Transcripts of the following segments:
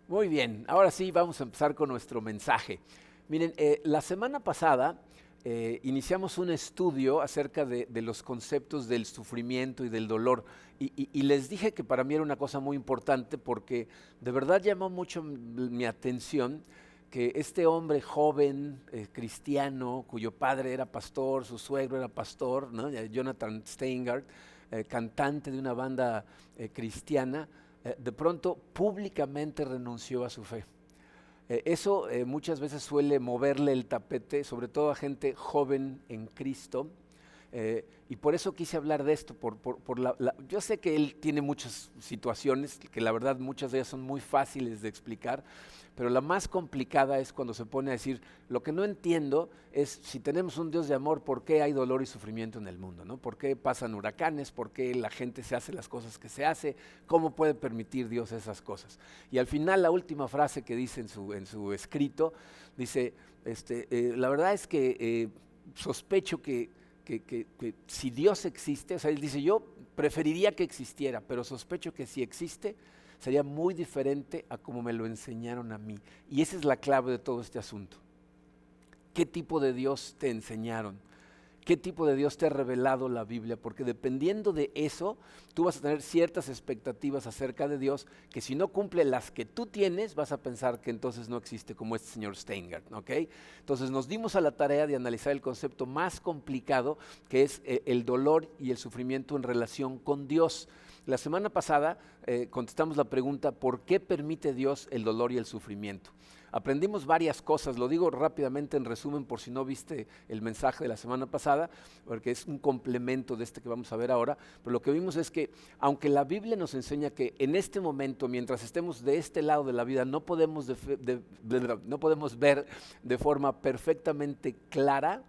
Muy bien, ahora sí vamos a empezar con nuestro mensaje. Miren, la semana pasada iniciamos un estudio acerca de los conceptos del sufrimiento y del dolor y les dije que para mí era una cosa muy importante porque de verdad llamó mucho mi atención que este hombre joven, cristiano, cuyo padre era pastor, su suegro era pastor, ¿no? Jonathan Steingart, cantante de una banda cristiana, de pronto públicamente renunció a su fe. Eso muchas veces suele moverle el tapete, sobre todo a gente joven en Cristo, y por eso quise hablar de esto. Yo sé que él tiene muchas situaciones, que la verdad muchas de ellas son muy fáciles de explicar, pero la más complicada es cuando se pone a decir, lo que no entiendo es si tenemos un Dios de amor, ¿por qué hay dolor y sufrimiento en el mundo? ¿No? ¿Por qué pasan huracanes? ¿Por qué la gente se hace las cosas que se hace? ¿Cómo puede permitir Dios esas cosas? Y al final la última frase que dice en su escrito, dice, la verdad es que sospecho que si Dios existe, o sea, él dice, yo preferiría que existiera, pero sospecho que si existe, sería muy diferente a como me lo enseñaron a mí. Y esa es la clave de todo este asunto. ¿Qué tipo de Dios te enseñaron? ¿Qué tipo de Dios te ha revelado la Biblia? Porque dependiendo de eso, tú vas a tener ciertas expectativas acerca de Dios que si no cumple las que tú tienes, vas a pensar que entonces no existe como este señor Steingart, ¿ok? Entonces nos dimos a la tarea de analizar el concepto más complicado que es el dolor y el sufrimiento en relación con Dios. La semana pasada contestamos la pregunta, ¿por qué permite Dios el dolor y el sufrimiento? Aprendimos varias cosas, lo digo rápidamente en resumen por si no viste el mensaje de la semana pasada, porque es un complemento de este que vamos a ver ahora, pero lo que vimos es que aunque la Biblia nos enseña que en este momento, mientras estemos de este lado de la vida, no podemos, no podemos ver de forma perfectamente clara,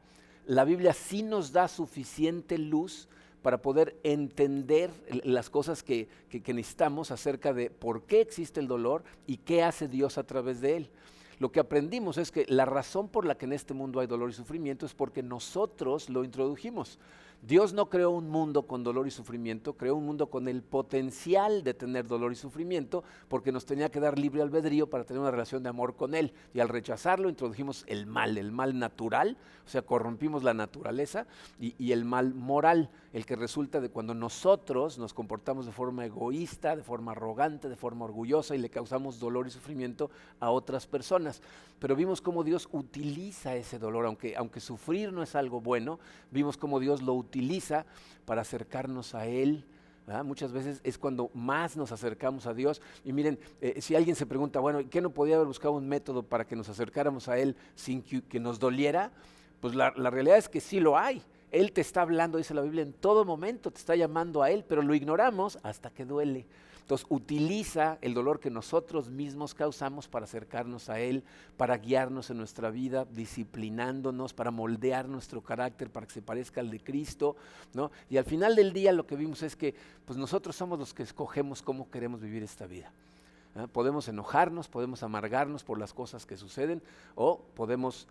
la Biblia sí nos da suficiente luz para poder entender las cosas que necesitamos acerca de por qué existe el dolor y qué hace Dios a través de él. Lo que aprendimos es que la razón por la que en este mundo hay dolor y sufrimiento es porque nosotros lo introdujimos. Dios no creó un mundo con dolor y sufrimiento, creó un mundo con el potencial de tener dolor y sufrimiento porque nos tenía que dar libre albedrío para tener una relación de amor con Él. Y al rechazarlo introdujimos el mal natural, o sea, corrompimos la naturaleza, y el mal moral, el que resulta de cuando nosotros nos comportamos de forma egoísta, de forma arrogante, de forma orgullosa y le causamos dolor y sufrimiento a otras personas. Pero vimos cómo Dios utiliza ese dolor, aunque sufrir no es algo bueno, vimos cómo Dios lo utiliza para acercarnos a Él. ¿verdad? Muchas veces es cuando más nos acercamos a Dios. Y miren, si alguien se pregunta, bueno, ¿qué no podía haber buscado un método para que nos acercáramos a Él sin que nos doliera? Pues la realidad es que sí lo hay. Él te está hablando, dice la Biblia, en todo momento te está llamando a Él, pero lo ignoramos hasta que duele. Entonces utiliza el dolor que nosotros mismos causamos para acercarnos a Él, para guiarnos en nuestra vida, disciplinándonos, para moldear nuestro carácter para que se parezca al de Cristo, ¿no? Y al final del día lo que vimos es que pues nosotros somos los que escogemos cómo queremos vivir esta vida. Podemos enojarnos, podemos amargarnos por las cosas que suceden o podemos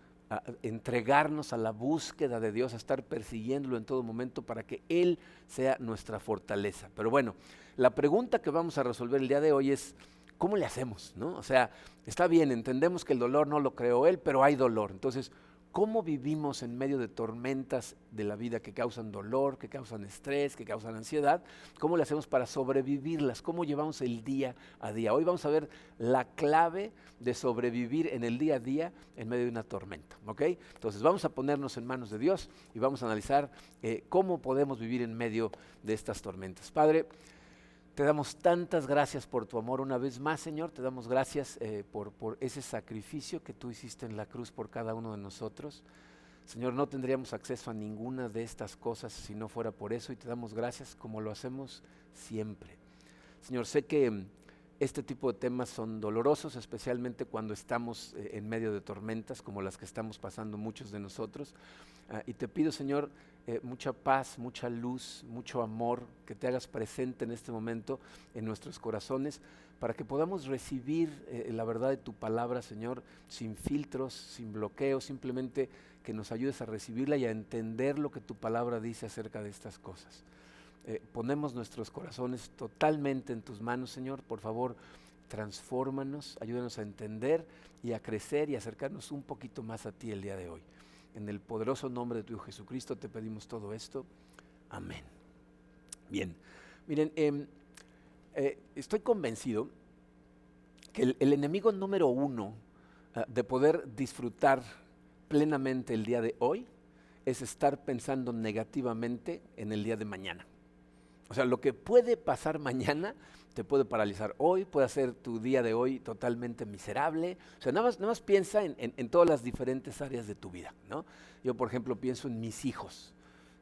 entregarnos a la búsqueda de Dios, a estar persiguiéndolo en todo momento para que Él sea nuestra fortaleza. Pero bueno, la pregunta que vamos a resolver el día de hoy es, ¿cómo le hacemos? ¿No? O sea, está bien, entendemos que el dolor no lo creó Él, pero hay dolor. Entonces, ¿cómo vivimos en medio de tormentas de la vida que causan dolor, que causan estrés, que causan ansiedad? ¿Cómo le hacemos para sobrevivirlas? ¿Cómo llevamos el día a día? Hoy vamos a ver la clave de sobrevivir en el día a día en medio de una tormenta, ¿ok? Entonces vamos a ponernos en manos de Dios y vamos a analizar cómo podemos vivir en medio de estas tormentas. Padre, te damos tantas gracias por tu amor una vez más, Señor. Te damos gracias por ese sacrificio que tú hiciste en la cruz por cada uno de nosotros. Señor, no tendríamos acceso a ninguna de estas cosas si no fuera por eso y te damos gracias como lo hacemos siempre. Señor, sé que este tipo de temas son dolorosos, especialmente cuando estamos en medio de tormentas como las que estamos pasando muchos de nosotros. Y te pido, Señor, mucha paz, mucha luz, mucho amor, que te hagas presente en este momento en nuestros corazones para que podamos recibir la verdad de tu palabra, Señor, sin filtros, sin bloqueos, simplemente que nos ayudes a recibirla y a entender lo que tu palabra dice acerca de estas cosas. Ponemos nuestros corazones totalmente en tus manos, Señor. Por favor, transfórmanos, ayúdanos a entender y a crecer y acercarnos un poquito más a ti el día de hoy. En el poderoso nombre de tu Hijo Jesucristo te pedimos todo esto. Amén. Bien, miren, estoy convencido que el enemigo número uno de poder disfrutar plenamente el día de hoy es estar pensando negativamente en el día de mañana. O sea, lo que puede pasar mañana te puede paralizar hoy, puede hacer tu día de hoy totalmente miserable. O sea, nada más piensa en todas las diferentes áreas de tu vida, ¿no? Yo, por ejemplo, pienso en mis hijos,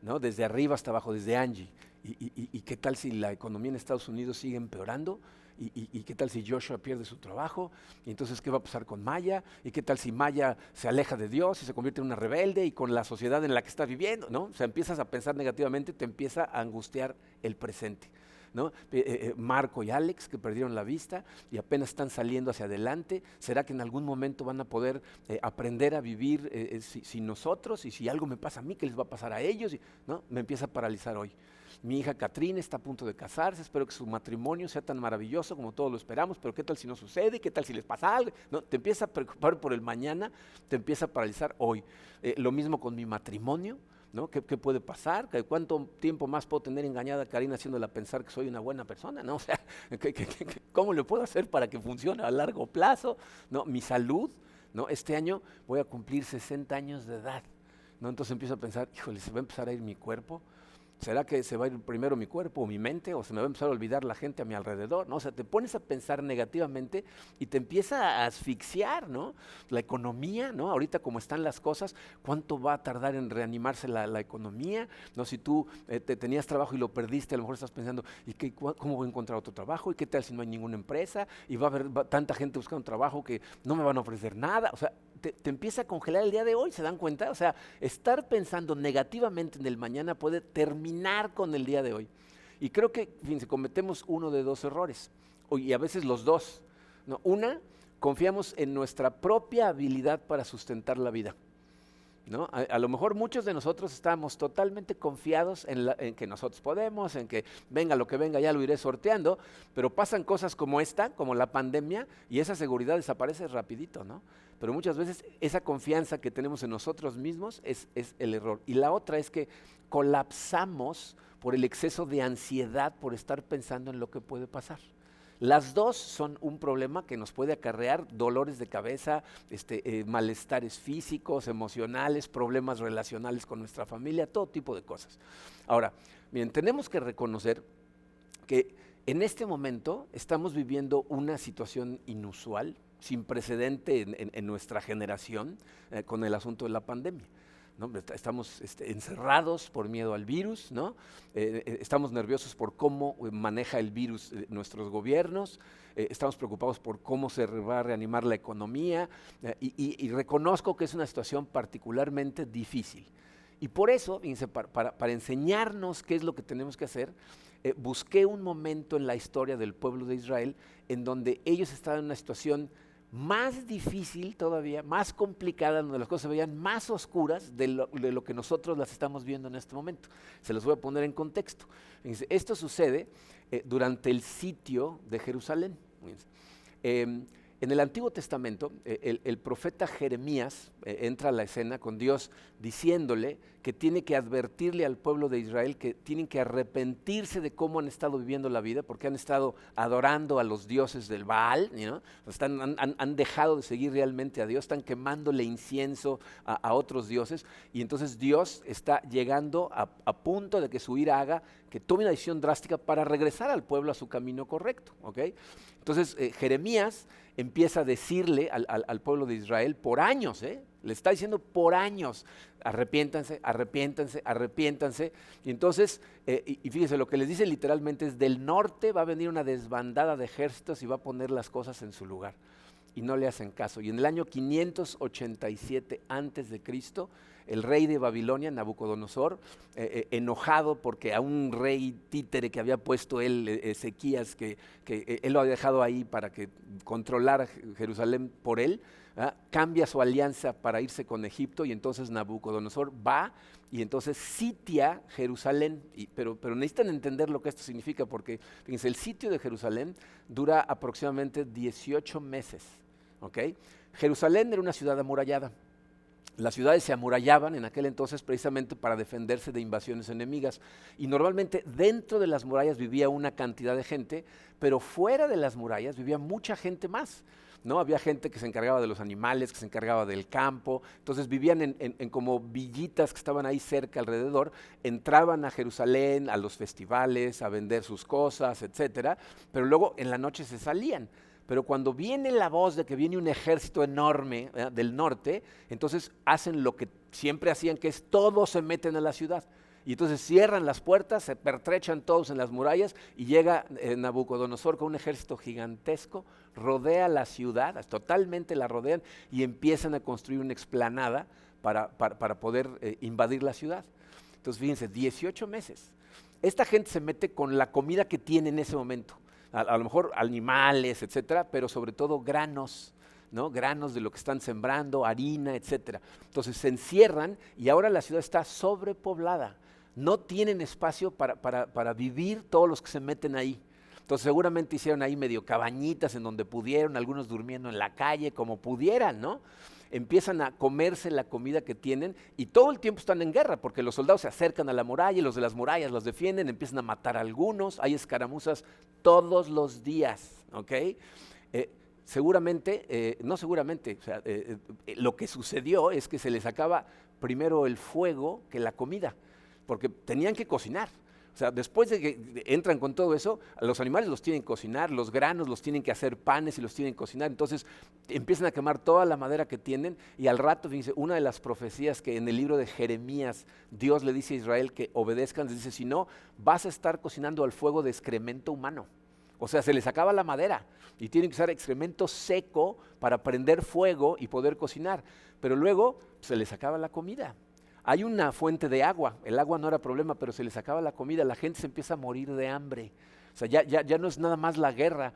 ¿no? Desde arriba hasta abajo, desde Angie. ¿Y qué tal si la economía en Estados Unidos sigue empeorando? ¿Y qué tal si Joshua pierde su trabajo? ¿Y entonces qué va a pasar con Maya? ¿Y qué tal si Maya se aleja de Dios y se convierte en una rebelde y con la sociedad en la que está viviendo? ¿No? O sea, empiezas a pensar negativamente, te empieza a angustiar el presente, ¿no? Marco y Alex, que perdieron la vista y apenas están saliendo hacia adelante. ¿Será que en algún momento van a poder aprender a vivir sin nosotros? Y si algo me pasa a mí, ¿qué les va a pasar a ellos? ¿No? Me empieza a paralizar hoy. Mi hija Catrina está a punto de casarse, espero que su matrimonio sea tan maravilloso como todos lo esperamos, pero ¿qué tal si no sucede? ¿Qué tal si les pasa algo? ¿No? Te empieza a preocupar por el mañana, te empieza a paralizar hoy. Lo mismo con mi matrimonio, ¿no? ¿Qué puede pasar? ¿Cuánto tiempo más puedo tener engañada a Karina haciéndola pensar que soy una buena persona? ¿No? O sea, ¿cómo le puedo hacer para que funcione a largo plazo? ¿No? Mi salud, ¿no? Este año voy a cumplir 60 años de edad, ¿no? Entonces empiezo a pensar, híjole, ¿se va a empezar a ir mi cuerpo? ¿Será que se va a ir primero mi cuerpo o mi mente o se me va a empezar a olvidar la gente a mi alrededor? ¿No? O sea, te pones a pensar negativamente y te empieza a asfixiar, ¿no? La economía, ¿no? Ahorita como están las cosas, ¿cuánto va a tardar en reanimarse la economía? ¿No? Si tú tenías trabajo y lo perdiste, a lo mejor estás pensando, ¿cómo voy a encontrar otro trabajo? ¿Y qué tal si no hay ninguna empresa? Y va a haber tanta gente buscando un trabajo que no me van a ofrecer nada. O sea, te empieza a congelar el día de hoy, ¿se dan cuenta? O sea, estar pensando negativamente en el mañana puede terminar con el día de hoy. Y creo que, fíjense, cometemos uno de dos errores, y a veces los dos, ¿no? Una, confiamos en nuestra propia habilidad para sustentar la vida, ¿no? A lo mejor muchos de nosotros estamos totalmente confiados en que nosotros podemos, en que venga lo que venga, ya lo iré sorteando, pero pasan cosas como esta, como la pandemia, y esa seguridad desaparece rapidito, ¿no? Pero muchas veces esa confianza que tenemos en nosotros mismos es el error. Y la otra es que colapsamos por el exceso de ansiedad, por estar pensando en lo que puede pasar. Las dos son un problema que nos puede acarrear dolores de cabeza, malestares físicos, emocionales, problemas relacionales con nuestra familia, todo tipo de cosas. Ahora, miren, tenemos que reconocer que en este momento estamos viviendo una situación inusual, sin precedente en nuestra generación, con el asunto de la pandemia, ¿no? Estamos encerrados por miedo al virus, ¿no? Estamos nerviosos por cómo maneja el virus nuestros gobiernos, estamos preocupados por cómo se va a reanimar la economía, y reconozco que es una situación particularmente difícil. Y por eso, fíjense, para enseñarnos qué es lo que tenemos que hacer, busqué un momento en la historia del pueblo de Israel en donde ellos estaban en una situación más difícil todavía, más complicada, donde las cosas se veían más oscuras de lo que nosotros las estamos viendo en este momento. Se los voy a poner en contexto. Fíjense, esto sucede durante el sitio de Jerusalén. En el Antiguo Testamento, el profeta Jeremías entra a la escena con Dios diciéndole que tiene que advertirle al pueblo de Israel que tienen que arrepentirse de cómo han estado viviendo la vida, porque han estado adorando a los dioses del Baal, ¿no? Han dejado de seguir realmente a Dios, están quemándole incienso a otros dioses, y entonces Dios está llegando a punto de que su ira haga que tome una decisión drástica para regresar al pueblo a su camino correcto, ¿ok? Entonces Jeremías empieza a decirle al pueblo de Israel por años, le está diciendo por años, arrepiéntanse, arrepiéntanse, arrepiéntanse. Y entonces, y fíjense, lo que les dice literalmente es: del norte va a venir una desbandada de ejércitos y va a poner las cosas en su lugar. Y no le hacen caso. Y en el año 587 antes de Cristo, el rey de Babilonia, Nabucodonosor, enojado porque a un rey títere que había puesto él, Ezequías, que él lo había dejado ahí para que controlara Jerusalén por él, cambia su alianza para irse con Egipto y entonces Nabucodonosor va y entonces sitia Jerusalén. Pero necesitan entender lo que esto significa porque fíjense, el sitio de Jerusalén dura aproximadamente 18 meses. ¿Okay? Jerusalén era una ciudad amurallada. Las ciudades se amurallaban en aquel entonces precisamente para defenderse de invasiones enemigas y normalmente dentro de las murallas vivía una cantidad de gente, pero fuera de las murallas vivía mucha gente más, ¿no? Había gente que se encargaba de los animales, que se encargaba del campo, entonces vivían en como villitas que estaban ahí cerca alrededor, entraban a Jerusalén, a los festivales, a vender sus cosas, etcétera, pero luego en la noche se salían. Pero cuando viene la voz de que viene un ejército enorme del norte, entonces hacen lo que siempre hacían, que es todos se meten a la ciudad. Y entonces cierran las puertas, se pertrechan todos en las murallas y llega Nabucodonosor con un ejército gigantesco, rodea la ciudad, totalmente la rodean y empiezan a construir una explanada para poder invadir la ciudad. Entonces fíjense, 18 meses. Esta gente se mete con la comida que tiene en ese momento. A lo mejor animales, etcétera, pero sobre todo granos, ¿no? Granos de lo que están sembrando, harina, etcétera. Entonces se encierran y ahora la ciudad está sobrepoblada. No tienen espacio para vivir todos los que se meten ahí. Entonces seguramente hicieron ahí medio cabañitas en donde pudieron, algunos durmiendo en la calle como pudieran, ¿no? Empiezan a comerse la comida que tienen y todo el tiempo están en guerra porque los soldados se acercan a la muralla y los de las murallas los defienden, empiezan a matar a algunos, hay escaramuzas todos los días, ¿ok? Lo que sucedió es que se les acaba primero el fuego que la comida, porque tenían que cocinar. O sea, después de que entran con todo eso, los animales los tienen que cocinar, los granos los tienen que hacer panes y los tienen que cocinar. Entonces empiezan a quemar toda la madera que tienen y al rato, fíjense, una de las profecías que en el libro de Jeremías Dios le dice a Israel que obedezcan, les dice, si no, vas a estar cocinando al fuego de excremento humano. O sea, se les acaba la madera y tienen que usar excremento seco para prender fuego y poder cocinar. Pero luego se les acaba la comida. Hay una fuente de agua, el agua no era problema, pero se les acaba la comida, la gente se empieza a morir de hambre. O sea, ya no es nada más la guerra.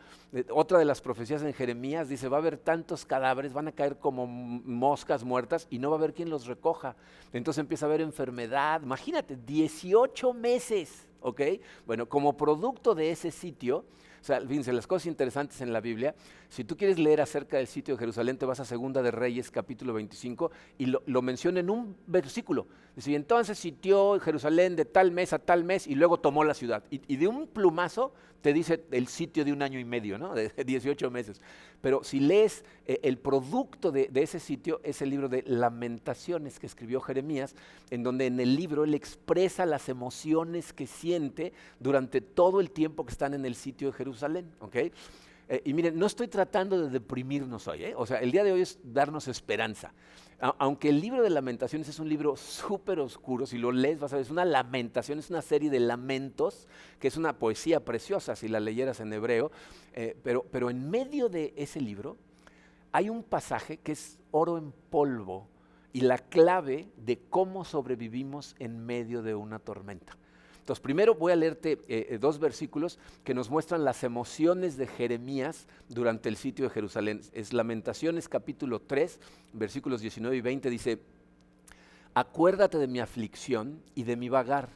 Otra de las profecías en Jeremías dice, va a haber tantos cadáveres, van a caer como moscas muertas y no va a haber quien los recoja. Entonces empieza a haber enfermedad. Imagínate, 18 meses, ¿ok? Bueno, como producto de ese sitio, o sea, fíjense, las cosas interesantes en la Biblia, si tú quieres leer acerca del sitio de Jerusalén, te vas a Segunda de Reyes, capítulo 25, y lo menciona en un versículo. Dice, y entonces sitió Jerusalén de tal mes a tal mes, y luego tomó la ciudad. Y de un plumazo te dice el sitio de 1 año y medio, ¿no? De 18 meses. Pero si lees el producto de ese sitio, es el libro de Lamentaciones que escribió Jeremías, en donde en el libro él expresa las emociones que siente durante todo el tiempo que están en el sitio de Jerusalén, ¿ok? Y miren, no estoy tratando de deprimirnos hoy, o sea, el día de hoy es darnos esperanza. Aunque el libro de Lamentaciones es un libro súper oscuro, si lo lees vas a ver, es una lamentación, es una serie de lamentos, que es una poesía preciosa si la leyeras en hebreo, pero en medio de ese libro hay un pasaje que es oro en polvo y la clave de cómo sobrevivimos en medio de una tormenta. Entonces, primero voy a leerte 2 versículos que nos muestran las emociones de Jeremías durante el sitio de Jerusalén. Es Lamentaciones capítulo 3, versículos 19 y 20, dice, acuérdate de mi aflicción y de mi vagar,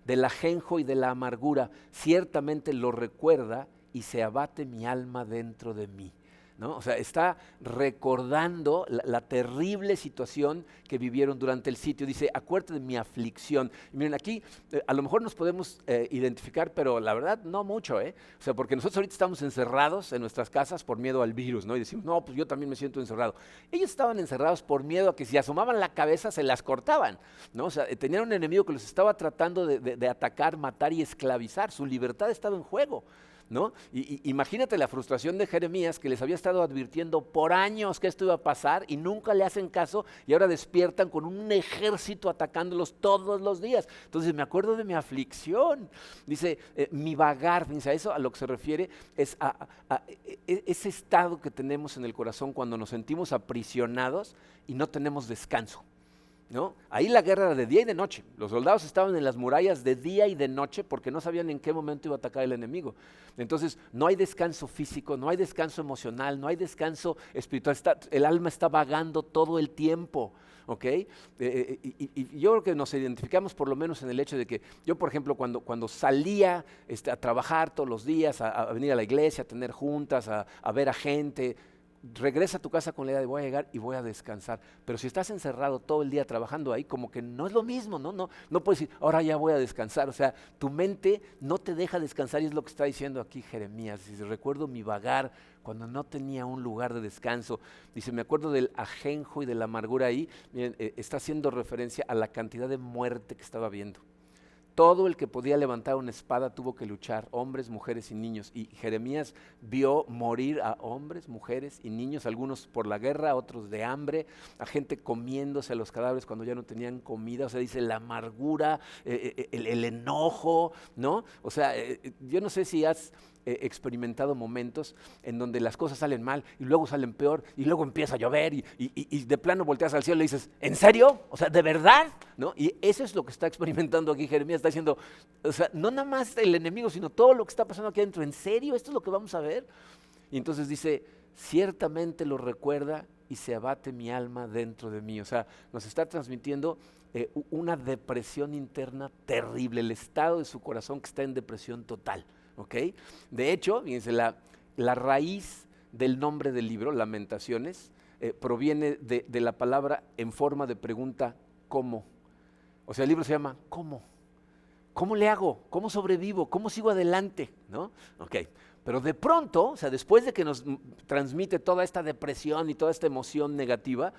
del ajenjo y de la amargura, ciertamente lo recuerda y se abate mi alma dentro de mí. ¿No? O sea, está recordando la terrible situación que vivieron durante el sitio. Dice, acuérdate de mi aflicción. Y miren, aquí a lo mejor nos podemos identificar, pero la verdad no mucho, O sea, porque nosotros ahorita estamos encerrados en nuestras casas por miedo al virus, ¿no? Y decimos, no, pues yo también me siento encerrado. Ellos estaban encerrados por miedo a que si asomaban la cabeza se las cortaban, ¿no? O sea, tenían un enemigo que los estaba tratando de atacar, matar y esclavizar. Su libertad estaba en juego, ¿no? Y imagínate la frustración de Jeremías, que les había estado advirtiendo por años que esto iba a pasar y nunca le hacen caso y ahora despiertan con un ejército atacándolos todos los días. Entonces me acuerdo de mi aflicción, dice mi vagar, fíjense, a eso a lo que se refiere es a ese estado que tenemos en el corazón cuando nos sentimos aprisionados y no tenemos descanso. ¿no? Ahí la guerra era de día y de noche. Los soldados estaban en las murallas de día y de noche porque no sabían en qué momento iba a atacar el enemigo. Entonces, no hay descanso físico, no hay descanso emocional, no hay descanso espiritual. El alma está vagando todo el tiempo, ¿ok? Y yo creo que nos identificamos por lo menos en el hecho de que yo, por ejemplo, cuando salía a trabajar todos los días, a venir a la iglesia, a tener juntas, a ver a gente, regresa a tu casa con la idea de voy a llegar y voy a descansar. Pero si estás encerrado todo el día trabajando ahí, como que no es lo mismo, no puedes decir, ahora ya voy a descansar. O sea, tu mente no te deja descansar y es lo que está diciendo aquí Jeremías. Dice, recuerdo mi vagar cuando no tenía un lugar de descanso. Dice, me acuerdo del ajenjo y de la amargura ahí. Miren, está haciendo referencia a la cantidad de muerte que estaba viendo. Todo el que podía levantar una espada tuvo que luchar, hombres, mujeres y niños. Y Jeremías vio morir a hombres, mujeres y niños, algunos por la guerra, otros de hambre, a gente comiéndose a los cadáveres cuando ya no tenían comida. O sea, dice la amargura, el enojo, ¿no? O sea, yo no sé si has experimentado momentos en donde las cosas salen mal y luego salen peor y luego empieza a llover y de plano volteas al cielo y le dices, ¿en serio? O sea, ¿de verdad? ¿No? Y eso es lo que está experimentando aquí Jeremías, está diciendo, o sea, no nada más el enemigo, sino todo lo que está pasando aquí adentro. ¿En serio? ¿Esto es lo que vamos a ver? Y entonces dice, ciertamente lo recuerda y se abate mi alma dentro de mí. O sea, nos está transmitiendo una depresión interna terrible, el estado de su corazón que está en depresión total. ¿Okay? De hecho, fíjense, la raíz del nombre del libro, Lamentaciones, proviene de la palabra en forma de pregunta, ¿cómo? O sea, el libro se llama ¿cómo? ¿Cómo le hago? ¿Cómo sobrevivo? ¿Cómo sigo adelante? ¿No? Okay. Pero de pronto, o sea, después de que nos transmite toda esta depresión y toda esta emoción negativa,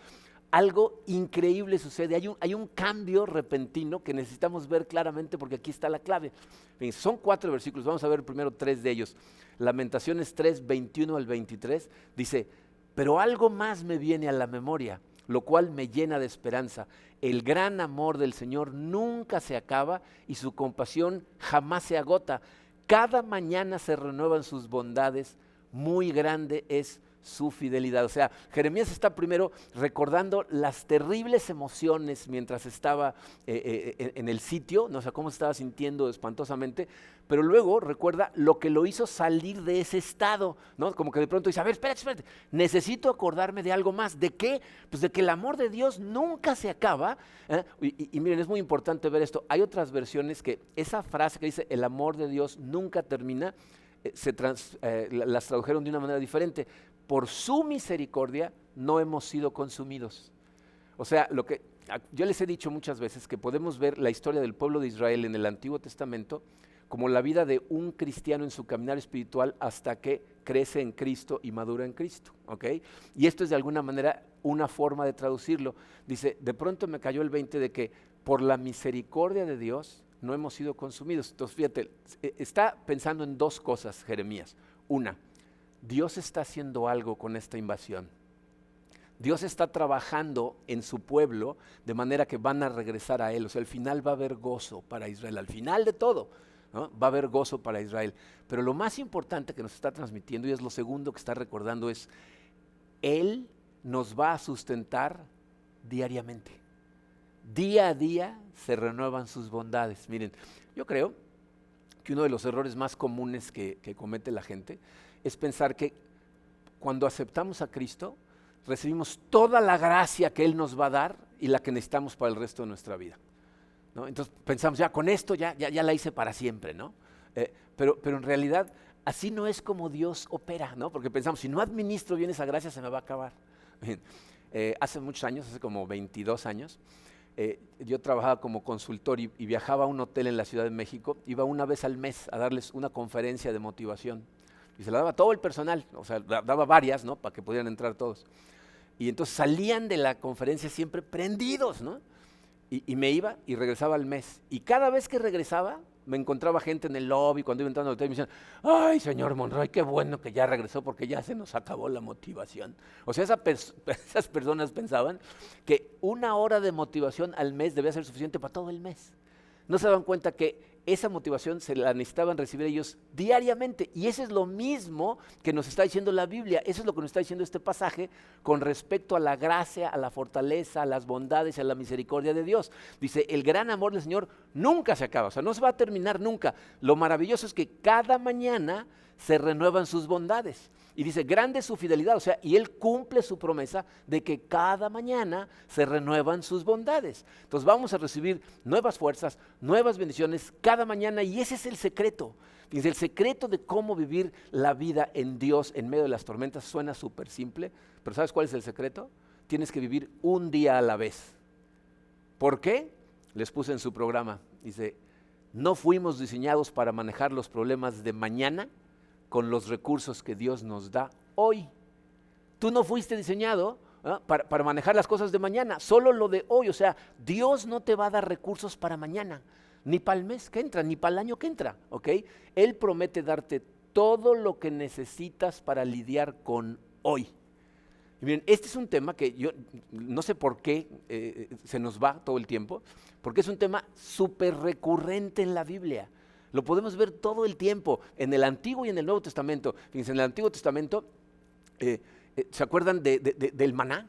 algo increíble sucede, hay un cambio repentino que necesitamos ver claramente porque aquí está la clave. Fíjense, son 4 versículos, vamos a ver primero 3 de ellos. Lamentaciones 3, 21 al 23, dice, pero algo más me viene a la memoria, lo cual me llena de esperanza. El gran amor del Señor nunca se acaba y su compasión jamás se agota. Cada mañana se renuevan sus bondades, muy grande es su fidelidad. O sea, Jeremías está primero recordando las terribles emociones mientras estaba en el sitio, ¿no? O sea, cómo se estaba sintiendo espantosamente, pero luego recuerda lo que lo hizo salir de ese estado, ¿no? Como que de pronto dice, a ver, espérate, necesito acordarme de algo más. ¿De qué? Pues de que el amor de Dios nunca se acaba. Y miren, es muy importante ver esto. Hay otras versiones que esa frase que dice, el amor de Dios nunca termina, las tradujeron de una manera diferente. Por su misericordia no hemos sido consumidos. O sea, yo les he dicho muchas veces que podemos ver la historia del pueblo de Israel en el Antiguo Testamento como la vida de un cristiano en su caminar espiritual hasta que crece en Cristo y madura en Cristo, ¿ok? Y esto es de alguna manera una forma de traducirlo. Dice, de pronto me cayó el 20 de que por la misericordia de Dios no hemos sido consumidos. Entonces, fíjate, está pensando en 2 cosas Jeremías. Una, Dios está haciendo algo con esta invasión. Dios está trabajando en su pueblo de manera que van a regresar a Él. O sea, al final va a haber gozo para Israel. Al final de todo, ¿no? Va a haber gozo para Israel. Pero lo más importante que nos está transmitiendo, y es lo segundo que está recordando, es Él nos va a sustentar diariamente. Día a día se renuevan sus bondades. Miren, yo creo que uno de los errores más comunes que comete la gente es pensar que cuando aceptamos a Cristo, recibimos toda la gracia que Él nos va a dar y la que necesitamos para el resto de nuestra vida, ¿no? Entonces pensamos, ya con esto ya la hice para siempre, ¿no? Pero en realidad así no es como Dios opera, ¿no? Porque pensamos, si no administro bien esa gracia se me va a acabar. Hace muchos años, hace como 22 años, yo trabajaba como consultor y viajaba a un hotel en la Ciudad de México, iba una vez al mes a darles una conferencia de motivación. Y se la daba a todo el personal, o sea, daba varias, ¿no? Para que pudieran entrar todos. Y entonces salían de la conferencia siempre prendidos, ¿no? Y me iba y regresaba al mes. Y cada vez que regresaba, me encontraba gente en el lobby, cuando iba entrando al hotel, me decían, ay, señor Monroy, qué bueno que ya regresó porque ya se nos acabó la motivación. O sea, esas personas pensaban que 1 hora de motivación al mes debía ser suficiente para todo el mes. No se daban cuenta que esa motivación se la necesitaban recibir ellos diariamente. Y eso es lo mismo que nos está diciendo la Biblia. Eso es lo que nos está diciendo este pasaje con respecto a la gracia, a la fortaleza, a las bondades y a la misericordia de Dios. Dice, el gran amor del Señor nunca se acaba, o sea, no se va a terminar nunca. Lo maravilloso es que cada mañana se renuevan sus bondades. Y dice, grande es su fidelidad, o sea, y Él cumple su promesa de que cada mañana se renuevan sus bondades. Entonces vamos a recibir nuevas fuerzas, nuevas bendiciones cada mañana, y ese es el secreto. Dice, el secreto de cómo vivir la vida en Dios en medio de las tormentas suena súper simple, pero ¿sabes cuál es el secreto? Tienes que vivir un día a la vez. ¿Por qué? Les puse en su programa, dice, no fuimos diseñados para manejar los problemas de mañana con los recursos que Dios nos da hoy. Tú no fuiste diseñado para manejar las cosas de mañana, solo lo de hoy. O sea, Dios no te va a dar recursos para mañana, ni para el mes que entra, ni para el año que entra, ¿ok? Él promete darte todo lo que necesitas para lidiar con hoy. Y miren, este es un tema que yo no sé por qué se nos va todo el tiempo, porque es un tema súper recurrente en la Biblia. Lo podemos ver todo el tiempo, en el Antiguo y en el Nuevo Testamento. Fíjense, en el Antiguo Testamento, ¿se acuerdan del maná?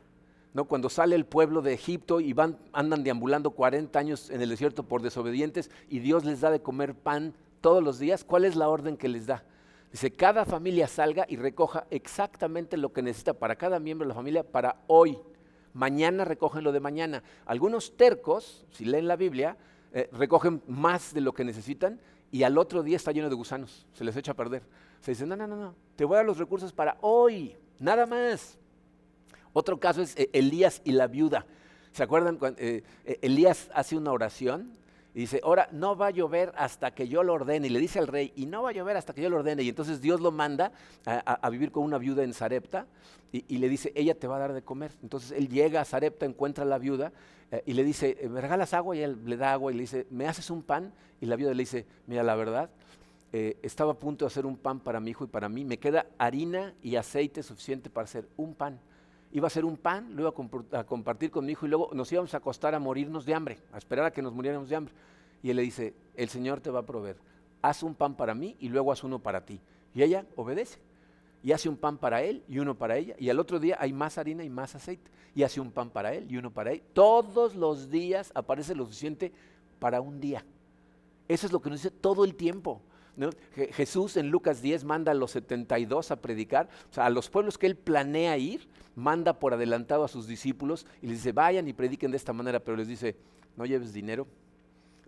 ¿No? Cuando sale el pueblo de Egipto y andan deambulando 40 años en el desierto por desobedientes y Dios les da de comer pan todos los días, ¿cuál es la orden que les da? Dice, cada familia salga y recoja exactamente lo que necesita para cada miembro de la familia para hoy. Mañana recogen lo de mañana. Algunos tercos, si leen la Biblia, recogen más de lo que necesitan, y al otro día está lleno de gusanos, se les echa a perder. Se dice, no, te voy a dar los recursos para hoy, nada más. Otro caso es Elías y la viuda. ¿Se acuerdan cuando Elías hace una oración y dice, ahora no va a llover hasta que yo lo ordene? Y le dice al rey, y no va a llover hasta que yo lo ordene. Y entonces Dios lo manda a vivir con una viuda en Sarepta y le dice, ella te va a dar de comer. Entonces él llega a Sarepta, encuentra a la viuda y le dice, ¿me regalas agua? Y él le da agua y le dice, ¿me haces un pan? Y la viuda le dice, mira, la verdad, estaba a punto de hacer un pan para mi hijo y para mí. Me queda harina y aceite suficiente para hacer un pan. Iba a hacer un pan, lo iba a compartir con mi hijo y luego nos íbamos a acostar a morirnos de hambre, a esperar a que nos muriéramos de hambre. Y él le dice, el Señor te va a proveer, haz un pan para mí y luego haz uno para ti. Y ella obedece y hace un pan para él y uno para ella. Y al otro día hay más harina y más aceite y hace un pan para él y uno para ella. Todos los días aparece lo suficiente para un día. Eso es lo que nos dice todo el tiempo, ¿no? Jesús en Lucas 10 manda a los 72 a predicar, o sea, a los pueblos que él planea ir, manda por adelantado a sus discípulos y les dice, vayan y prediquen de esta manera, pero les dice, no lleves dinero,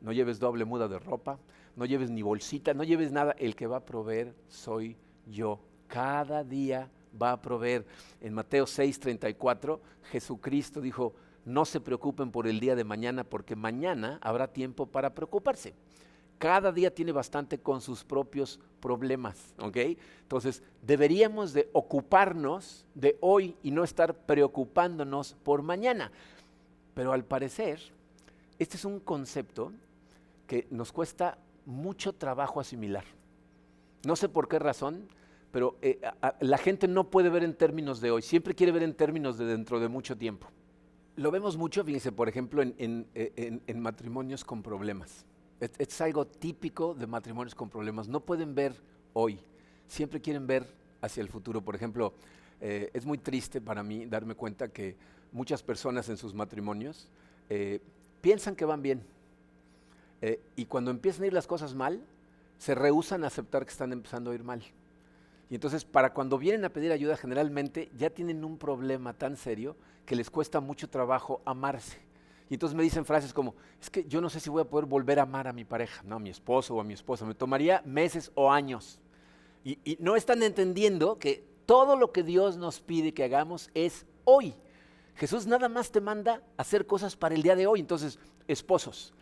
no lleves doble muda de ropa, no lleves ni bolsita, no lleves nada, el que va a proveer soy yo. Cada día va a proveer. En Mateo 6:34, Jesucristo dijo, no se preocupen por el día de mañana, porque mañana habrá tiempo para preocuparse. Cada día tiene bastante con sus propios problemas, ¿ok? Entonces, deberíamos de ocuparnos de hoy y no estar preocupándonos por mañana. Pero al parecer, este es un concepto que nos cuesta mucho trabajo asimilar. No sé por qué razón, pero la gente no puede ver en términos de hoy, siempre quiere ver en términos de dentro de mucho tiempo. Lo vemos mucho, fíjense, por ejemplo, en matrimonios con problemas. Es algo típico de matrimonios con problemas. No pueden ver hoy, siempre quieren ver hacia el futuro. Por ejemplo, es muy triste para mí darme cuenta que muchas personas en sus matrimonios piensan que van bien. Y cuando empiezan a ir las cosas mal, se rehúsan a aceptar que están empezando a ir mal. Y entonces, para cuando vienen a pedir ayuda, generalmente ya tienen un problema tan serio que les cuesta mucho trabajo amarse. Y entonces me dicen frases como, es que yo no sé si voy a poder volver a amar a mi pareja, no, a mi esposo o a mi esposa, me tomaría meses o años. Y no están entendiendo que todo lo que Dios nos pide que hagamos es hoy. Jesús nada más te manda a hacer cosas para el día de hoy. Entonces, esposos,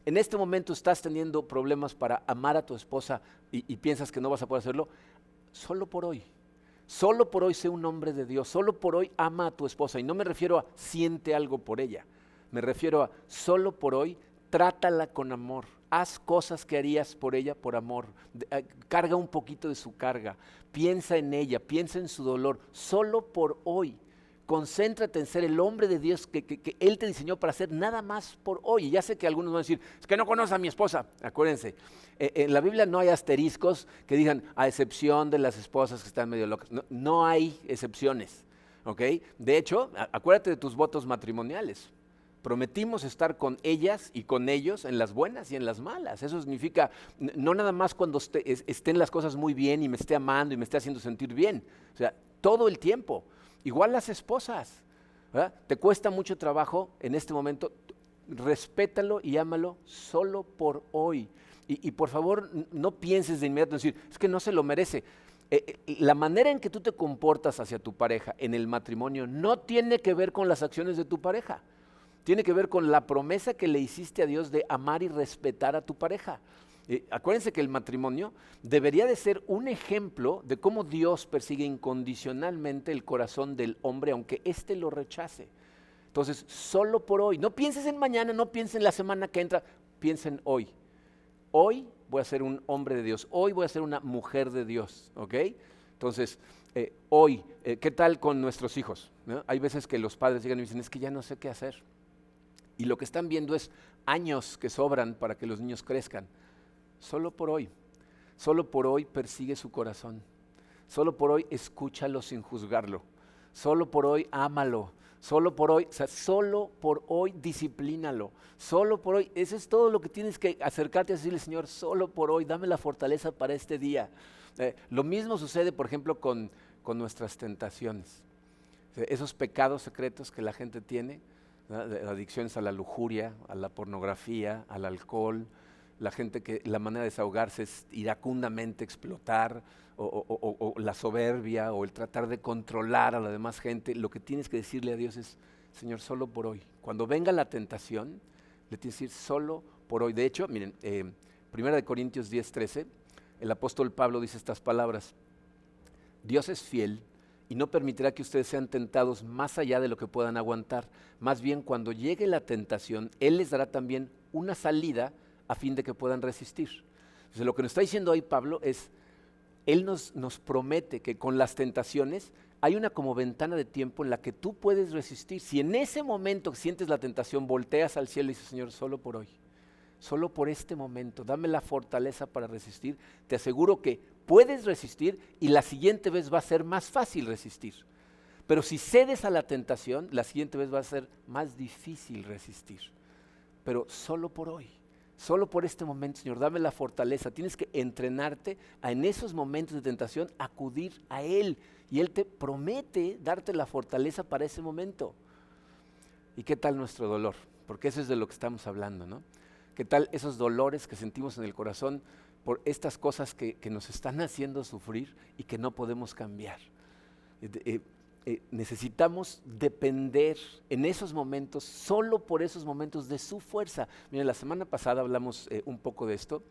en este momento estás teniendo problemas para amar a tu esposa y piensas que no vas a poder hacerlo, solo por hoy. Solo por hoy sé un hombre de Dios, solo por hoy ama a tu esposa. Y no me refiero a siente algo por ella. Me refiero a solo por hoy, trátala con amor. Haz cosas que harías por ella por amor. Carga un poquito de su carga. Piensa en ella, piensa en su dolor. Solo por hoy. concéntrate en ser el hombre de Dios que Él te diseñó para ser nada más por hoy. Y ya sé que algunos van a decir, es que no conoces a mi esposa. Acuérdense, en la Biblia no hay asteriscos que digan, a excepción de las esposas que están medio locas. No, no hay excepciones, ¿ok? De hecho, acuérdate de tus votos matrimoniales. Prometimos estar con ellas y con ellos en las buenas y en las malas. Eso significa, no nada más cuando estén las cosas muy bien y me esté amando y me esté haciendo sentir bien. O sea, todo el tiempo. Igual las esposas, ¿verdad? Te cuesta mucho trabajo en este momento, respétalo y ámalo solo por hoy. Y por favor, no pienses de inmediato en decir, es que no se lo merece. La manera en que tú te comportas hacia tu pareja en el matrimonio no tiene que ver con las acciones de tu pareja. Tiene que ver con la promesa que le hiciste a Dios de amar y respetar a tu pareja. Acuérdense que el matrimonio debería de ser un ejemplo de cómo Dios persigue incondicionalmente el corazón del hombre, aunque éste lo rechace. Entonces, solo por hoy, no pienses en mañana, no pienses en la semana que entra, piensa en hoy. Hoy voy a ser un hombre de Dios, hoy voy a ser una mujer de Dios, ¿ok? Entonces, hoy, ¿qué tal con nuestros hijos? ¿No? Hay veces que los padres llegan y dicen, es que ya no sé qué hacer. Y lo que están viendo es años que sobran para que los niños crezcan. Solo por hoy persigue su corazón. Solo por hoy escúchalo sin juzgarlo. Solo por hoy ámalo. Solo por hoy disciplínalo. Solo por hoy, eso es todo lo que tienes que acercarte a decirle, Señor, solo por hoy, dame la fortaleza para este día. Lo mismo sucede, por ejemplo, con nuestras tentaciones. Esos pecados secretos que la gente tiene, adicciones a la lujuria, a la pornografía, al alcohol, la gente que la manera de desahogarse es iracundamente explotar, o la soberbia, o el tratar de controlar a la demás gente. Lo que tienes que decirle a Dios es, Señor, solo por hoy. Cuando venga la tentación, le tienes que decir solo por hoy. De hecho, miren, 1 Corintios 10:13, el apóstol Pablo dice estas palabras: Dios es fiel y no permitirá que ustedes sean tentados más allá de lo que puedan aguantar. Más bien, cuando llegue la tentación, Él les dará también una salida a fin de que puedan resistir. Entonces, lo que nos está diciendo hoy Pablo es, Él nos promete que con las tentaciones hay una como ventana de tiempo en la que tú puedes resistir. Si en ese momento que sientes la tentación, volteas al cielo y dices, Señor, solo por hoy, solo por este momento, dame la fortaleza para resistir, te aseguro que puedes resistir y la siguiente vez va a ser más fácil resistir. Pero si cedes a la tentación, la siguiente vez va a ser más difícil resistir. Pero solo por hoy, solo por este momento, Señor, dame la fortaleza. Tienes que entrenarte a en esos momentos de tentación acudir a Él. Y Él te promete darte la fortaleza para ese momento. ¿Y qué tal nuestro dolor? Porque eso es de lo que estamos hablando, ¿no? ¿Qué tal esos dolores que sentimos en el corazón por estas cosas que nos están haciendo sufrir y que no podemos cambiar? Necesitamos depender en esos momentos, solo por esos momentos, de su fuerza. Miren, la semana pasada hablamos un poco de esto.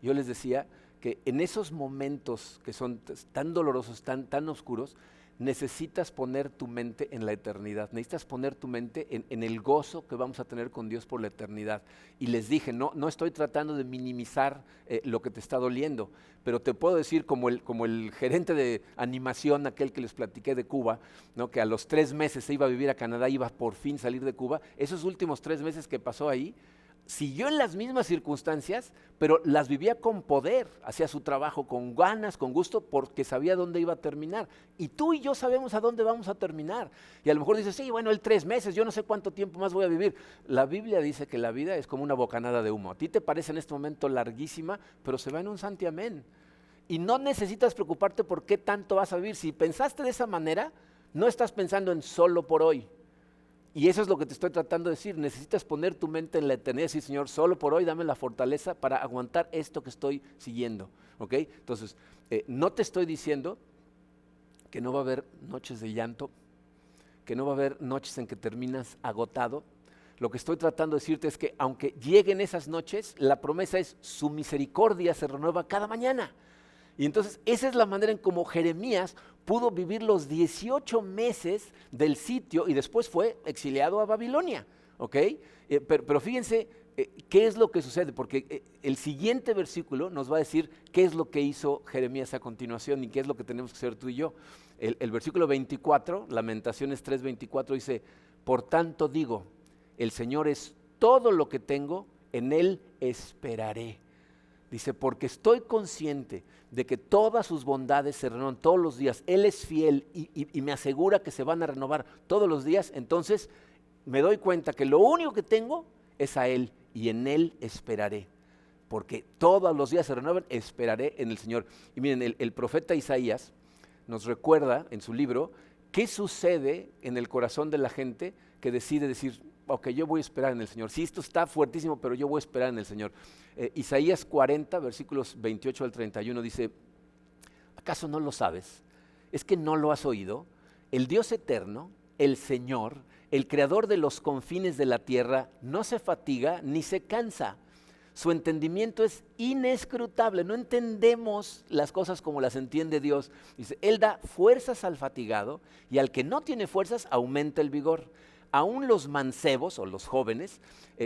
Yo les decía que en esos momentos que son tan dolorosos, tan oscuros, necesitas poner tu mente en la eternidad, necesitas poner tu mente en el gozo que vamos a tener con Dios por la eternidad. Y les dije, no estoy tratando de minimizar lo que te está doliendo, pero te puedo decir como el gerente de animación, aquel que les platiqué de Cuba, ¿no? Que a los 3 meses se iba a vivir a Canadá, iba por fin salir de Cuba. Esos últimos 3 meses que pasó ahí, siguió en las mismas circunstancias, pero las vivía con poder, hacía su trabajo con ganas, con gusto, porque sabía dónde iba a terminar. Y tú y yo sabemos a dónde vamos a terminar. Y a lo mejor dices, sí, bueno, 3 meses, yo no sé cuánto tiempo más voy a vivir. La Biblia dice que la vida es como una bocanada de humo. A ti te parece en este momento larguísima, pero se va en un santiamén. Y no necesitas preocuparte por qué tanto vas a vivir. Si pensaste de esa manera, no estás pensando en solo por hoy. Y eso es lo que te estoy tratando de decir. Necesitas poner tu mente en la eternidad y decir, Señor, solo por hoy dame la fortaleza para aguantar esto que estoy siguiendo. ¿Ok? Entonces, no te estoy diciendo que no va a haber noches de llanto, que no va a haber noches en que terminas agotado. Lo que estoy tratando de decirte es que aunque lleguen esas noches, la promesa es su misericordia se renueva cada mañana. Y entonces esa es la manera en cómo Jeremías pudo vivir los 18 meses del sitio y después fue exiliado a Babilonia, ¿ok? Pero fíjense qué es lo que sucede, porque el siguiente versículo nos va a decir qué es lo que hizo Jeremías a continuación y qué es lo que tenemos que hacer tú y yo. El versículo 24, Lamentaciones 3:24 dice, por tanto digo, el Señor es todo lo que tengo, en Él esperaré. Dice, porque estoy consciente de que todas sus bondades se renuevan todos los días. Él es fiel y me asegura que se van a renovar todos los días. Entonces me doy cuenta que lo único que tengo es a Él y en Él esperaré. Porque todos los días se renuevan, esperaré en el Señor. Y miren, el profeta Isaías nos recuerda en su libro qué sucede en el corazón de la gente que decide decir, ok, yo voy a esperar en el Señor. Sí, esto está fuertísimo, pero yo voy a esperar en el Señor. Isaías 40, versículos 28 al 31 dice, ¿acaso no lo sabes? ¿Es que no lo has oído? El Dios eterno, el Señor, el creador de los confines de la tierra, no se fatiga ni se cansa. Su entendimiento es inescrutable, no entendemos las cosas como las entiende Dios. Dice, Él da fuerzas al fatigado y al que no tiene fuerzas aumenta el vigor. Aún los mancebos o los jóvenes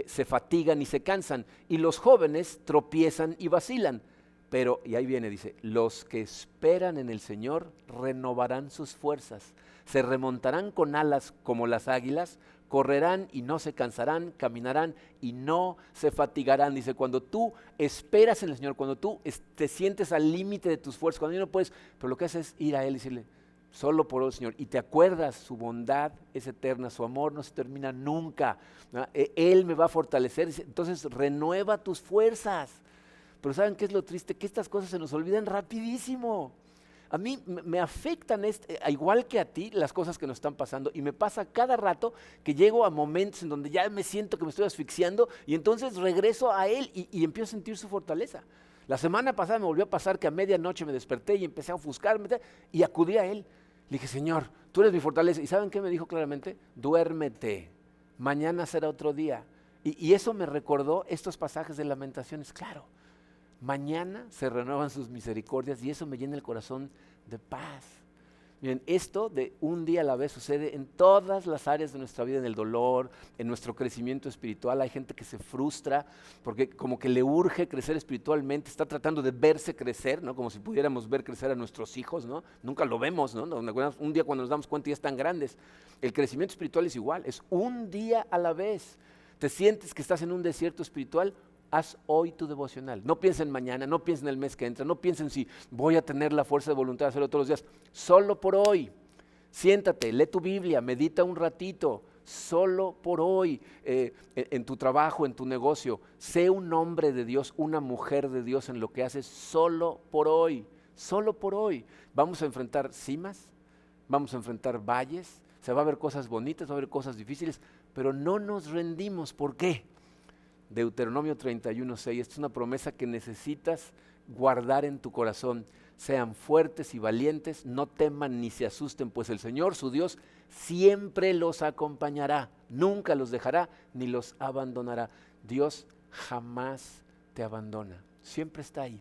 se fatigan y se cansan y los jóvenes tropiezan y vacilan. Pero, y ahí viene, dice, los que esperan en el Señor renovarán sus fuerzas, se remontarán con alas como las águilas, correrán y no se cansarán, caminarán y no se fatigarán. Dice, cuando tú esperas en el Señor, cuando tú te sientes al límite de tus fuerzas, cuando ya no puedes, pero lo que haces es ir a Él y decirle, solo por hoy, Señor, y te acuerdas, su bondad es eterna, su amor no se termina nunca, ¿no? Él me va a fortalecer, entonces renueva tus fuerzas. Pero ¿saben qué es lo triste? Que estas cosas se nos olvidan rapidísimo. A mí me afectan, igual que a ti, las cosas que nos están pasando, y me pasa cada rato que llego a momentos en donde ya me siento que me estoy asfixiando, y entonces regreso a Él y empiezo a sentir su fortaleza. La semana pasada me volvió a pasar que a medianoche me desperté y empecé a ofuscarme y acudí a Él. Le dije, Señor, tú eres mi fortaleza. ¿Y saben qué me dijo claramente? Duérmete, mañana será otro día. Y eso me recordó estos pasajes de Lamentaciones, claro. Mañana se renuevan sus misericordias y eso me llena el corazón de paz. Miren, esto de un día a la vez sucede en todas las áreas de nuestra vida, en el dolor, en nuestro crecimiento espiritual. Hay gente que se frustra porque como que le urge crecer espiritualmente, está tratando de verse crecer, ¿no? Como si pudiéramos ver crecer a nuestros hijos, ¿no? Nunca lo vemos, ¿no? Un día cuando nos damos cuenta ya están grandes. El crecimiento espiritual es igual, es un día a la vez. ¿Te sientes que estás en un desierto espiritual? Haz hoy tu devocional. No pienses en mañana, no pienses en el mes que entra, no pienses en si voy a tener la fuerza de voluntad de hacerlo todos los días. Solo por hoy. Siéntate, lee tu Biblia, medita un ratito. Solo por hoy, en tu trabajo, en tu negocio. Sé un hombre de Dios, una mujer de Dios en lo que haces solo por hoy. Solo por hoy. Vamos a enfrentar cimas, vamos a enfrentar valles, se va a ver cosas bonitas, va a haber cosas difíciles, pero no nos rendimos. ¿Por qué? Deuteronomio 31:6, esta es una promesa que necesitas guardar en tu corazón. Sean fuertes y valientes, no teman ni se asusten, pues el Señor, su Dios, siempre los acompañará, nunca los dejará ni los abandonará. Dios jamás te abandona, siempre está ahí.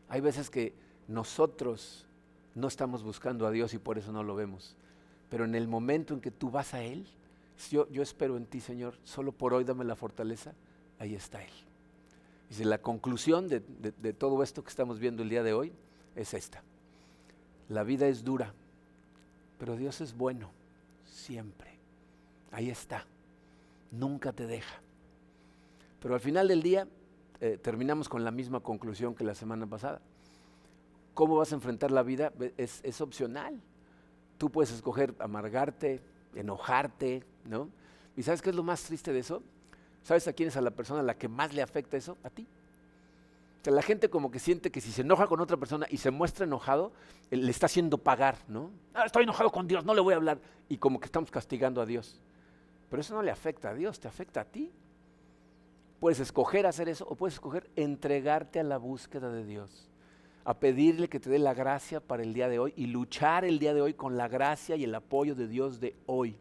Hay veces que nosotros no estamos buscando a Dios y por eso no lo vemos, pero en el momento en que tú vas a Él, yo espero en ti, Señor, solo por hoy dame la fortaleza, ahí está Él. Dice, la conclusión de todo esto que estamos viendo el día de hoy es esta. La vida es dura, pero Dios es bueno, siempre. Ahí está, nunca te deja. Pero al final del día, terminamos con la misma conclusión que la semana pasada. ¿Cómo vas a enfrentar la vida? Es opcional. Tú puedes escoger amargarte, enojarte, ¿no? ¿Y sabes qué es lo más triste de eso? ¿Sabes a quién es a la persona a la que más le afecta eso? A ti. O sea, la gente como que siente que si se enoja con otra persona y se muestra enojado, le está haciendo pagar, ¿no? Estoy enojado con Dios, no le voy a hablar. Y como que estamos castigando a Dios. Pero eso no le afecta a Dios, te afecta a ti. Puedes escoger hacer eso o puedes escoger entregarte a la búsqueda de Dios, a pedirle que te dé la gracia para el día de hoy y luchar el día de hoy con la gracia y el apoyo de Dios de hoy.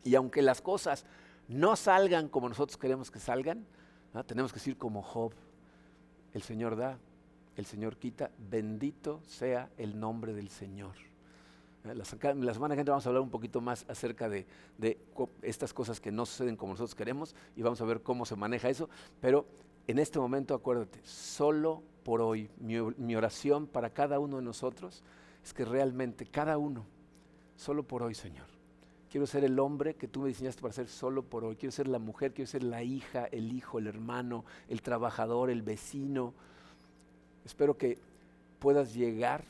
Y aunque las cosas no salgan como nosotros queremos que salgan, ¿no? Tenemos que decir como Job, el Señor da, el Señor quita, bendito sea el nombre del Señor. La semana que entra vamos a hablar un poquito más acerca de estas cosas que no suceden como nosotros queremos y vamos a ver cómo se maneja eso, pero en este momento acuérdate, solo por hoy, mi oración para cada uno de nosotros es que realmente cada uno, solo por hoy, Señor. Quiero ser el hombre que tú me diseñaste para ser solo por hoy. Quiero ser la mujer, quiero ser la hija, el hijo, el hermano, el trabajador, el vecino. Espero que puedas llegar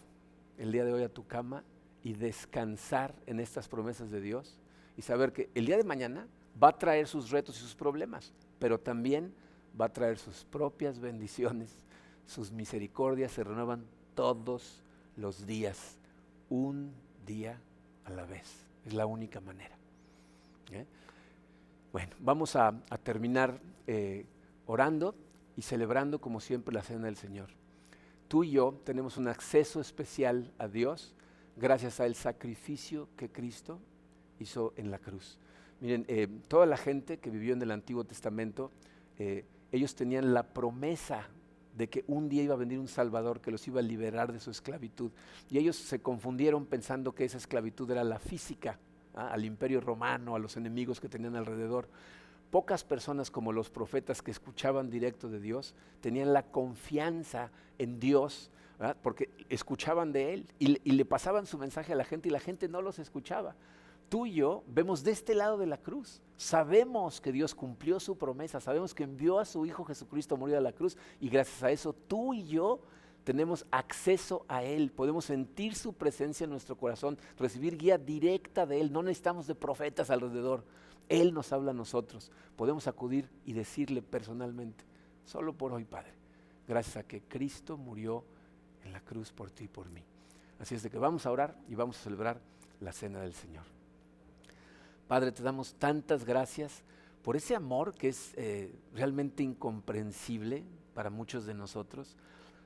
el día de hoy a tu cama y descansar en estas promesas de Dios y saber que el día de mañana va a traer sus retos y sus problemas, pero también va a traer sus propias bendiciones, sus misericordias se renuevan todos los días, un día a la vez. Es la única manera. Bueno, vamos a terminar orando y celebrando como siempre la cena del Señor. Tú y yo tenemos un acceso especial a Dios gracias al sacrificio que Cristo hizo en la cruz. Miren, toda la gente que vivió en el Antiguo Testamento, ellos tenían la promesa de que un día iba a venir un Salvador que los iba a liberar de su esclavitud. Y ellos se confundieron pensando que esa esclavitud era la física, al imperio romano, a los enemigos que tenían alrededor. Pocas personas como los profetas que escuchaban directo de Dios tenían la confianza en Dios, ¿verdad? Porque escuchaban de Él y le pasaban su mensaje a la gente y la gente no los escuchaba. Tú y yo vemos de este lado de la cruz, sabemos que Dios cumplió su promesa, sabemos que envió a su Hijo Jesucristo a morir a la cruz y gracias a eso tú y yo tenemos acceso a Él, podemos sentir su presencia en nuestro corazón, recibir guía directa de Él, no necesitamos de profetas alrededor, Él nos habla a nosotros, podemos acudir y decirle personalmente, solo por hoy, Padre, gracias a que Cristo murió en la cruz por ti y por mí. Así es de que vamos a orar y vamos a celebrar la cena del Señor. Padre, te damos tantas gracias por ese amor que es realmente incomprensible para muchos de nosotros.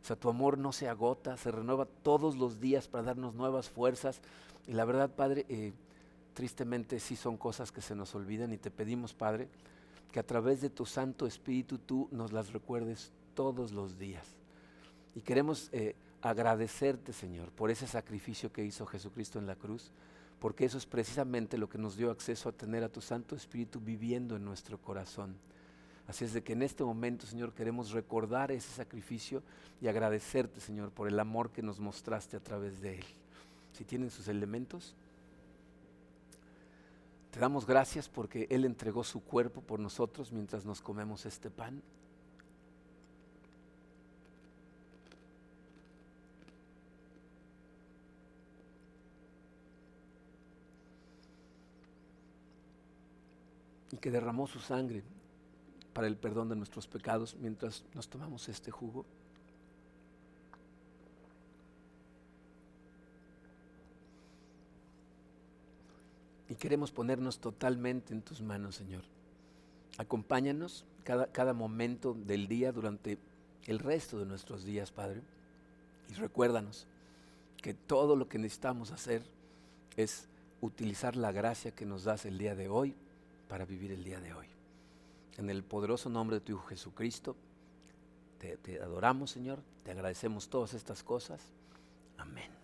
O sea, tu amor no se agota, se renueva todos los días para darnos nuevas fuerzas. Y la verdad, Padre, tristemente sí son cosas que se nos olvidan y te pedimos, Padre, que a través de tu Santo Espíritu tú nos las recuerdes todos los días. Y queremos agradecerte, Señor, por ese sacrificio que hizo Jesucristo en la cruz, porque eso es precisamente lo que nos dio acceso a tener a tu Santo Espíritu viviendo en nuestro corazón. Así es de que en este momento, Señor, queremos recordar ese sacrificio y agradecerte, Señor, por el amor que nos mostraste a través de él. Si tienen sus elementos, te damos gracias porque Él entregó su cuerpo por nosotros mientras nos comemos este pan. Y que derramó su sangre para el perdón de nuestros pecados mientras nos tomamos este jugo. Y queremos ponernos totalmente en tus manos, Señor. Acompáñanos cada momento del día durante el resto de nuestros días, Padre. Y recuérdanos que todo lo que necesitamos hacer es utilizar la gracia que nos das el día de hoy para vivir el día de hoy. En el poderoso nombre de tu Hijo Jesucristo, te adoramos, Señor, te agradecemos todas estas cosas. Amén.